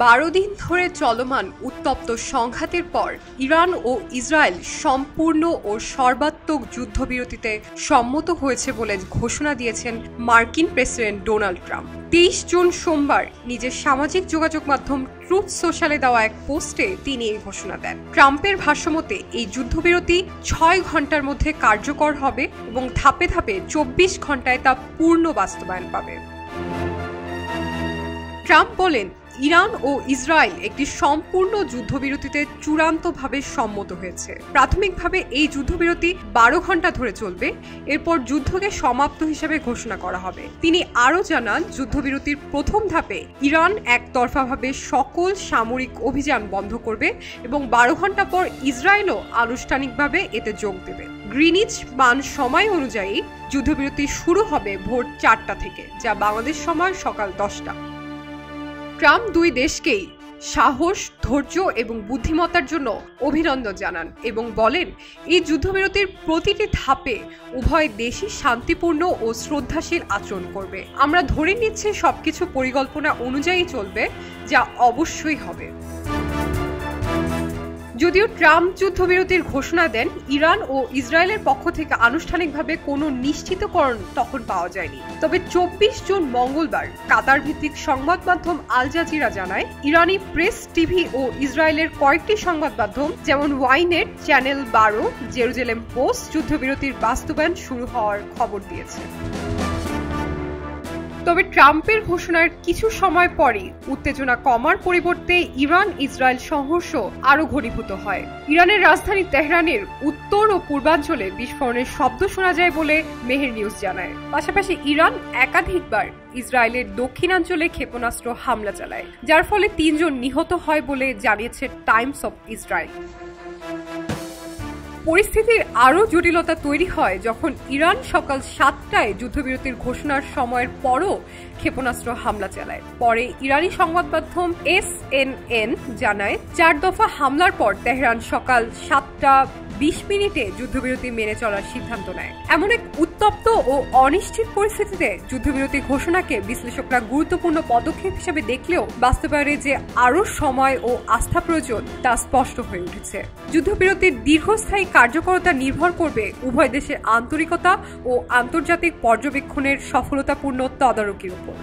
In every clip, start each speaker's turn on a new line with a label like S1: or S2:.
S1: 12 দিন ধরে চলমান উত্তপ্ত সংঘাতের পর ইরান ও ইসরায়েল সম্পূর্ণ ও সর্বাত্মক যুদ্ধবিরতিতে সম্মত হয়েছে বলে ঘোষণা দিয়েছেন মার্কিন প্রেসিডেন্ট ডোনাল্ড ট্রাম্প। 23 জুন সোমবার নিজের সামাজিক যোগাযোগ মাধ্যম ট্রুথ সোশ্যালে দেওয়া এক পোস্টে তিনি এই ঘোষণা দেন। ট্রাম্পের ভাষ্যমতে এই যুদ্ধবিরতি 6 ঘন্টার মধ্যে কার্যকর হবে এবং ধাপে ধাপে 24 ঘন্টায় তা পূর্ণ বাস্তবায়ন পাবে। ট্রাম্প বলেন, ইরান ও ইসরায়েল একটি সম্পূর্ণ যুদ্ধবিরতিতে চূড়ান্তভাবে সম্মত হয়েছে। প্রাথমিকভাবে এই যুদ্ধবিরতি 12 ঘন্টা ধরে চলবে, এরপর যুদ্ধকে সমাপ্ত হিসেবে ঘোষণা করা হবে। তিনি আরও জানান, যুদ্ধবিরতির প্রথম ধাপে ইরান একতরফাভাবে সকল সামরিক অভিযান বন্ধ করবে এবং 12 ঘন্টা পর ইসরায়েলও আনুষ্ঠানিকভাবে এতে যোগ দেবে। গ্রিনিচ মান সময় অনুযায়ী যুদ্ধবিরতি শুরু হবে ভোর 4টা থেকে, যা বাংলাদেশ সময় সকাল 10টা। ট্রাম্প দুই দেশকেই সাহস, ধৈর্য এবং বুদ্ধিমত্তার জন্য অভিনন্দন জানান এবং বলেন, এই যুদ্ধবিরতির প্রতিটি ধাপে উভয় দেশই শান্তিপূর্ণ ও শ্রদ্ধাশীল আচরণ করবে। আমরা ধরে নিচ্ছি সবকিছু পরিকল্পনা অনুযায়ী চলবে, যা অবশ্যই হবে। যদিও ট্রাম্প যুদ্ধবিরতির ঘোষণা দেন, ইরান ও ইসরায়েলের পক্ষ থেকে আনুষ্ঠানিকভাবে কোনো নিশ্চিতকরণ তখন পাওয়া যায়নি। তবে 24 জুন মঙ্গলবার কাতার ভিত্তিক সংবাদ মাধ্যম আল জাজিরা জানায়, ইরানি প্রেস টিভি ও ইসরায়েলের কয়েকটি সংবাদ মাধ্যম যেমন ওয়াইনেট, চ্যানেল 12, জেরুজালেম পোস্ট যুদ্ধবিরতির বাস্তবায়ন শুরু হওয়ার খবর দিয়েছে। তবে ট্রাম্পের ঘোষণার কিছু সময় পরই উত্তেজনা কমার পরিবর্তে ইরান ইসরায়েল সংঘর্ষ আরও ঘনীভূত হয়। ইরানের রাজধানী তেহরানের উত্তর ও পূর্বাঞ্চলে বিস্ফোরণের শব্দ শোনা যায় বলে মেহের নিউজ জানায়। পাশাপাশি ইরান একাধিকবার ইসরায়েলের দক্ষিণাঞ্চলে ক্ষেপণাস্ত্র হামলা চালায়, যার ফলে 3 জন নিহত হয় বলে জানিয়েছে টাইমস অফ ইসরায়েল। পরিস্থিতির আরও জটিলতা তৈরি হয় যখন ইরান সকাল 7টায় যুদ্ধবিরতির ঘোষণার সময়ের পরও ক্ষেপণাস্ত্র হামলা চালায়। পরে ইরানি সংবাদ মাধ্যম SNN জানায়, 4 দফা হামলার পর তেহরান সকাল 7:20 যুদ্ধবিরতি মেনে চলার সিদ্ধান্ত নেয়। এমন এক উত্তপ্ত ও অনিশ্চিত পরিস্থিতিতে যুদ্ধবিরতি ঘোষণাকে বিশ্লেষকরা গুরুত্বপূর্ণ পদক্ষেপ হিসেবে দেখলেও বাস্তবায়নে যে আরও সময় ও আস্থা প্রয়োজন তা স্পষ্ট হয়ে উঠেছে। যুদ্ধবিরতির দীর্ঘস্থায়ী কার্যকরতা নির্ভর করবে উভয় দেশের আন্তরিকতা ও আন্তর্জাতিক পর্যবেক্ষণের সফলতাপূর্ণ তদারকির উপর।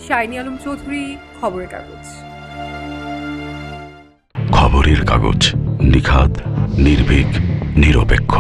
S1: শাইনি আলম চৌধুরী, খবরের কাগজ।
S2: খবরের কাগজ, নিখাদ, নির্ভীক, নিরপেক্ষ।